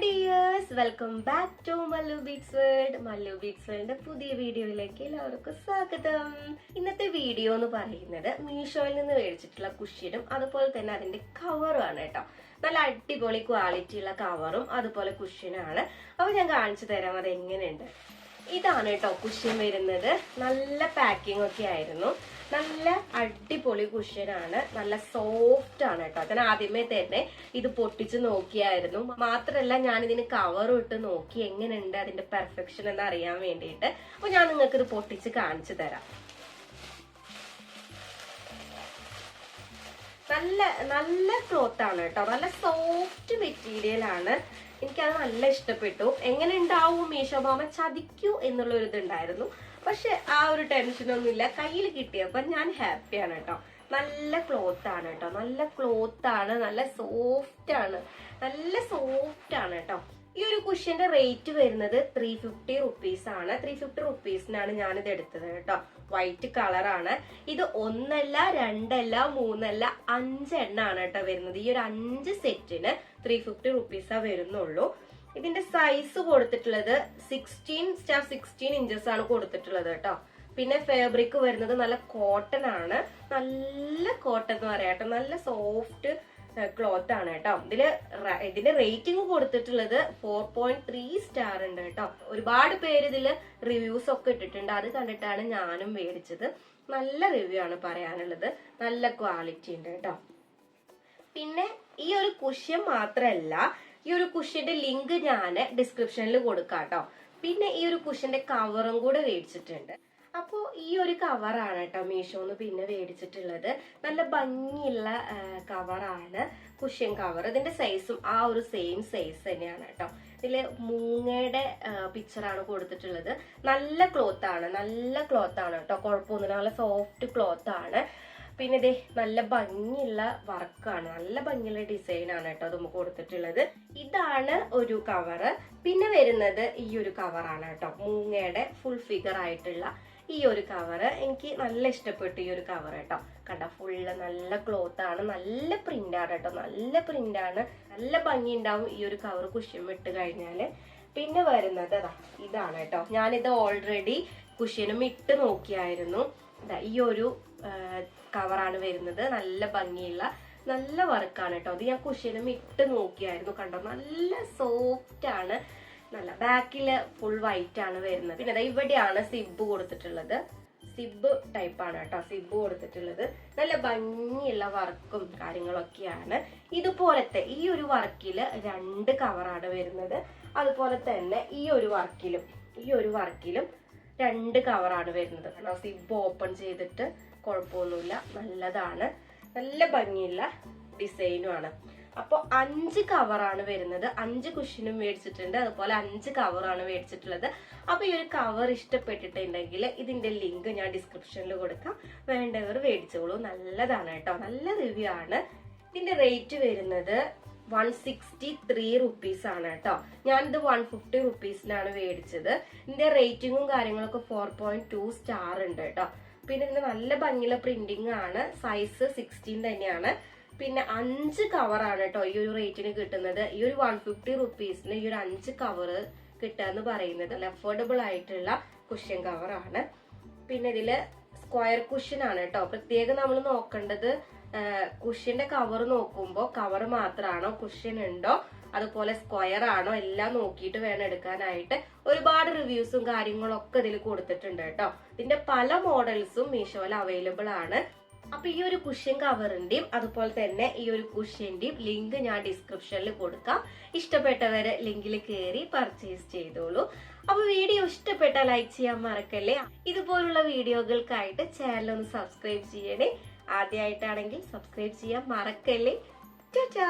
Dears, welcome back to Mallu Beats World. Mallu Beats വേൾഡിന്റെ പുതിയ വീഡിയോയിലേക്ക് എല്ലാവർക്കും സ്വാഗതം. ഇന്നത്തെ വീഡിയോ എന്ന് പറയുന്നത് മീഷോയിൽ നിന്ന് മേടിച്ചിട്ടുള്ള കുഷ്യനും അതുപോലെ തന്നെ അതിന്റെ കവറും ആണ് കേട്ടോ. നല്ല അടിപൊളി ക്വാളിറ്റി ഉള്ള കവറും അതുപോലെ കുഷ്യനാണ്. അപ്പൊ ഞാൻ കാണിച്ചു തരാം അത് എങ്ങനെയുണ്ട്. ഇതാണ് കേട്ടോ കുഷ്യൻ വരുന്നത്. നല്ല പാക്കിംഗ് ഒക്കെ ആയിരുന്നു. നല്ല അടിപൊളി കുഷ്യനാണ്. നല്ല സോഫ്റ്റ് ആണ് കേട്ടോ. ഞാൻ ആദ്യമേ തന്നെ ഇത് പൊട്ടിച്ച് നോക്കിയായിരുന്നു. മാത്രല്ല ഞാൻ ഇതിന് കവറും ഇട്ട് നോക്കി എങ്ങനെയുണ്ട് അതിന്റെ പെർഫെക്ഷൻ എന്ന് അറിയാൻ വേണ്ടിയിട്ട്. അപ്പൊ ഞാൻ നിങ്ങൾക്ക് ഇത് പൊട്ടിച്ച് കാണിച്ചു തരാം. നല്ല നല്ല ക്ലോത്ത് ആണ് കേട്ടോ. നല്ല സോഫ്റ്റ് മെറ്റീരിയൽ ആണ്. എനിക്കത് നല്ല ഇഷ്ടപ്പെട്ടു. എങ്ങനെ ഉണ്ടാവും മീഷോ മാമ ചതിക്കൂ എന്നുള്ള ഒരു ഇതുണ്ടായിരുന്നു. പക്ഷെ ആ ഒരു ടെൻഷനൊന്നുമില്ല. കയ്യിൽ കിട്ടിയപ്പോ ഞാൻ ഹാപ്പിയാണ് കേട്ടോ. നല്ല ക്ലോത്ത് ആണ് കേട്ടോ. നല്ല ക്ലോത്ത് ആണ്. നല്ല സോഫ്റ്റ് ആണ്. നല്ല സോഫ്റ്റ് ആണ് കേട്ടോ. ഈ ഒരു കുഷ്യന്റെ റേറ്റ് വരുന്നത് 350 റുപ്പീസ് ആണ്. 350 റുപ്പീസിനാണ് ഞാനിത് എടുത്തത് കേട്ടോ. വൈറ്റ് കളറാണ്. ഇത് ഒന്നല്ല രണ്ടല്ല മൂന്നല്ല 5 എണ്ണാണ് കേട്ടോ വരുന്നത്. ഈ ഒരു 5 സെറ്റിന് 350 റുപ്പീസാ വരുന്നുള്ളൂ. ഇതിന്റെ സൈസ് കൊടുത്തിട്ടുള്ളത് 16x16 ഇഞ്ചസ് ആണ് കൊടുത്തിട്ടുള്ളത് കേട്ടോ. പിന്നെ ഫാബ്രിക് വരുന്നത് നല്ല കോട്ടൺ ആണ്. നല്ല കോട്ടൺ എന്ന് പറയാട്ടോ. നല്ല സോഫ്റ്റ് ക്ലോത്ത് ആണ് കേട്ടോ. ഇതിന്റെ റേറ്റിംഗ് കൊടുത്തിട്ടുള്ളത് 4.3 സ്റ്റാർ ഉണ്ട് കേട്ടോ. ഒരുപാട് പേര് ഇതില് റിവ്യൂസ് ഒക്കെ ഇട്ടിട്ടുണ്ട്. അത് കണ്ടിട്ടാണ് ഞാനും മേടിച്ചത്. നല്ല റിവ്യൂ ആണ് പറയാനുള്ളത്. നല്ല ക്വാളിറ്റി ഉണ്ട് കേട്ടോ. പിന്നെ ഈ ഒരു കുഷ്യൻ മാത്രല്ല, ഈ ഒരു കുഷ്യന്റെ ലിങ്ക് ഞാൻ ഡിസ്ക്രിപ്ഷനിൽ കൊടുക്കാം കേട്ടോ. പിന്നെ ഈ ഒരു കുഷ്യന്റെ കവറും കൂടെ മേടിച്ചിട്ടുണ്ട്. അപ്പോ ഈ ഒരു കവറാണ് കേട്ടോ മീഷോന്ന് പിന്നെ മേടിച്ചിട്ടുള്ളത്. നല്ല ഭംഗിയുള്ള കവറാണ്, കുഷ്യൻ കവർ. ഇതിന്റെ സൈസും ആ ഒരു സെയിം സൈസ് തന്നെയാണ് കേട്ടോ. ഇതില് മൂങ്ങയുടെ പിക്ചറാണ് കൊടുത്തിട്ടുള്ളത്. നല്ല ക്ലോത്ത് ആണ്. നല്ല ക്ലോത്ത് ആണ് കേട്ടോ. കുഴപ്പമൊന്നുമില്ല. നല്ല സോഫ്റ്റ് ക്ലോത്ത് ആണ്. പിന്നെ ഇതേ നല്ല ഭംഗിയുള്ള വർക്കാണ്. നല്ല ഭംഗിയുള്ള ഡിസൈൻ ആണ് കേട്ടോ അത് നമുക്ക് കൊടുത്തിട്ടുള്ളത്. ഇതാണ് ഒരു കവറ്. പിന്നെ വരുന്നത് ഈ ഒരു കവറാണ് കേട്ടോ. മൂങ്ങയുടെ ഫുൾ ഫിഗർ ആയിട്ടുള്ള ഈ ഒരു കവറ് എനിക്ക് നല്ല ഇഷ്ടപ്പെട്ടു. ഈ ഒരു കവർ കേട്ടോ. കണ്ട ഫുള്ള് നല്ല ക്ലോത്ത് ആണ്. നല്ല പ്രിന്റ് ആണ് കേട്ടോ. നല്ല പ്രിന്റ് ആണ്. നല്ല ഭംഗി ഉണ്ടാവും ഈ ഒരു കവർ കുഷ്യൻ ഇട്ട് കഴിഞ്ഞാല്. പിന്നെ വരുന്നത് ഇതാണ് കേട്ടോ. ഞാനിത് ഓൾറെഡി കുഷ്യനും ഇട്ട് നോക്കിയായിരുന്നു. ഈ ഒരു കവറാണ് വരുന്നത്. നല്ല ഭംഗിയുള്ള നല്ല വർക്കാണ് കേട്ടോ. അത് ഞാൻ കുഷ്യനും ഇട്ട് നോക്കിയായിരുന്നു. കണ്ടോ നല്ല സോഫ്റ്റ് ആണ്. നല്ല ബാക്കില് ഫുൾ വൈറ്റ് ആണ് വരുന്നത്. പിന്നെ ഇവിടെയാണ് സിബ് കൊടുത്തിട്ടുള്ളത്. സിബ് ടൈപ്പ് ആണ് കേട്ടോ സിബ് കൊടുത്തിട്ടുള്ളത്. നല്ല ഭംഗിയുള്ള വർക്കും കാര്യങ്ങളൊക്കെയാണ്. ഇതുപോലത്തെ ഈ ഒരു വർക്കില് 2 കവറാണ് വരുന്നത്. അതുപോലെ തന്നെ ഈ ഒരു വർക്കിലും 2 കവറാണ് വരുന്നത്. കാരണം സിബ് ഓപ്പൺ ചെയ്തിട്ട് കുഴപ്പമൊന്നുമില്ല. നല്ലതാണ്. നല്ല ഭംഗിയുള്ള ഡിസൈനും ആണ്. അപ്പൊ 5 കവറാണ് വരുന്നത്. 5 കുഷ്യനും മേടിച്ചിട്ടുണ്ട്. അതുപോലെ 5 കവറാണ് മേടിച്ചിട്ടുള്ളത്. അപ്പൊ ഈ ഒരു കവർ ഇഷ്ടപ്പെട്ടിട്ടുണ്ടെങ്കിൽ ഇതിന്റെ ലിങ്ക് ഞാൻ ഡിസ്ക്രിപ്ഷനിൽ കൊടുക്കാം. വേണ്ടവർ മേടിച്ചോളൂ. നല്ലതാണ് കേട്ടോ. നല്ല റിവ്യൂ ആണ്. ഇതിന്റെ റേറ്റ് വരുന്നത് 163 റുപ്പീസ് ആണ് കേട്ടോ. ഞാനിത് 150 റുപ്പീസിനാണ് മേടിച്ചത്. ഇതിന്റെ റേറ്റിംഗും കാര്യങ്ങളൊക്കെ 4.2 സ്റ്റാർ ഉണ്ട് കേട്ടോ. പിന്നെ ഇതിന് നല്ല ഭംഗിയുള്ള പ്രിന്റിംഗ് ആണ്. സൈസ് 16 തന്നെയാണ്. പിന്നെ 5 കവറാണ് കേട്ടോ ഈ ഒരു റേറ്റിന് കിട്ടുന്നത്. ഈ ഒരു 150 റുപ്പീസിന് ഈ ഒരു 5 കവറ് കിട്ടുക എന്ന് പറയുന്നത് അഫോർഡബിൾ ആയിട്ടുള്ള കുഷ്യൻ കവറാണ്. പിന്നെ ഇതില് സ്ക്വയർ കുഷ്യൻ ആണ് കേട്ടോ. പ്രത്യേകം നമ്മൾ നോക്കേണ്ടത് കുഷ്യന്റെ കവർ നോക്കുമ്പോൾ കവർ മാത്രമാണോ, കുഷ്യൻ ഉണ്ടോ, അതുപോലെ സ്ക്വയർ ആണോ എല്ലാം നോക്കിയിട്ട് വേണം എടുക്കാനായിട്ട്. ഒരുപാട് റിവ്യൂസും കാര്യങ്ങളൊക്കെ ഇതിൽ കൊടുത്തിട്ടുണ്ട് കേട്ടോ. ഇതിന്റെ പല മോഡൽസും മീഷോയിൽ അവൈലബിൾ ആണ്. അപ്പൊ ഈ ഒരു കുഷ്യൻ കവറിന്റെയും അതുപോലെ തന്നെ ഈ ഒരു കുഷ്യന്റെയും ലിങ്ക് ഞാൻ ഡിസ്ക്രിപ്ഷനിൽ കൊടുക്കാം. ഇഷ്ടപ്പെട്ടവര് ലിങ്കിൽ കയറി പർച്ചേസ് ചെയ്തോളൂ. അപ്പൊ വീഡിയോ ഇഷ്ടപ്പെട്ടാൽ ലൈക്ക് ചെയ്യാൻ മറക്കല്ലേ. ഇതുപോലുള്ള വീഡിയോകൾക്കായിട്ട് ചാനൽ ഒന്ന് സബ്സ്ക്രൈബ് ചെയ്യണേ. ആദ്യമായിട്ടാണെങ്കിൽ സബ്സ്ക്രൈബ് ചെയ്യാൻ മറക്കല്ലേ. ടാറ്റാ.